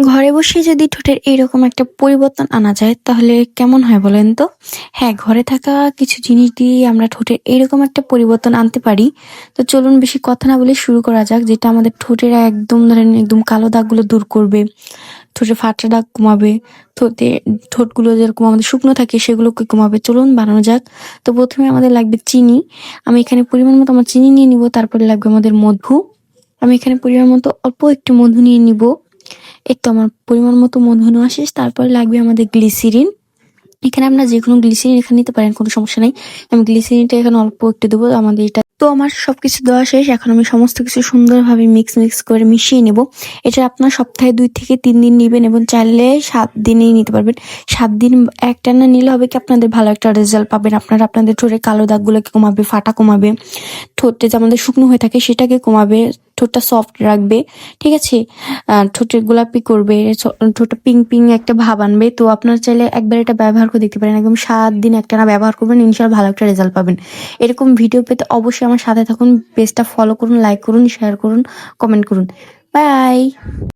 ঘরে বসে যদি ঠোঁটের এইরকম একটা পরিবর্তন আনা যায় তাহলে কেমন হয় বলেন তো? হ্যাঁ, ঘরে থাকা কিছু জিনিস দিয়ে আমরা ঠোঁটের এইরকম একটা পরিবর্তন আনতে পারি। তো চলুন বেশি কথা না বলে শুরু করা যাক, যেটা আমাদের ঠোঁটের একদম ধরেন একদম কালো দাগগুলো দূর করবে, ঠোঁটে ফাটা দাগ কমাবে, ঠোঁটে ঠোঁটগুলো যেরকম আমাদের শুকনো থাকে সেগুলোকে কমাবে। চলুন বানানো যাক। তো প্রথমে আমাদের লাগবে চিনি। আমি এখানে পরিমাণ মতো আমার চিনি নিয়ে নিব। তারপরে লাগবে আমাদের মধু। আমি এখানে পরিমাণ মতো অল্প একটু মধু নিয়ে নিব। এই তো আমার পরিমাণ মতো মধু নেওয়া শেষ। তারপরে লাগবে আমাদের গ্লিসেরিন। এখানে আপনারা যেকোনো গ্লিসেরিন এখানে নিতে পারেন, কোনো সমস্যা নাই। আমি গ্লিসেরিনটা এখানে অল্প একটু দেবো আমাদের এটা। তো আমার সবকিছু দেওয়া শেষ। এখন আমি সমস্ত কিছু সুন্দরভাবে মিক্স করে মিশিয়ে নেব। এটা আপনার সপ্তাহে 2 থেকে 3 দিন নিবেন এবং চাইলে 7 দিনেই নিতে পারবেন। 7 দিন একটানা নিলে হবে কি আপনাদের ভালো একটা রেজাল্ট পাবেন। আপনারা আপনাদের ঠোঁটের কালো দাগগুলোকে কমাবে, ফাটা কমাবে, ঠোঁটে যে আমাদের শুকনো হয়ে থাকে সেটাকে কমাবে, ঠোঁটটা সফট রাখবে। ঠিক আছে? ঠোঁটে গোলাপি করবে, ঠোঁটটা পিঙ্ক একটা ভাব আনবে। তো আপনারা চাইলে একবার এটা ব্যবহার করে দেখতে পারেন। একদম 7 দিন একটানা ব্যবহার করবেন, ইনশাআল্লাহ ভালো একটা রেজাল্ট পাবেন। এরকম ভিডিও পেতে অবশ্যই আমার সাথে থাকুন। পেজটা ফলো করুন, লাইক করুন, শেয়ার করুন, কমেন্ট করুন। বাই।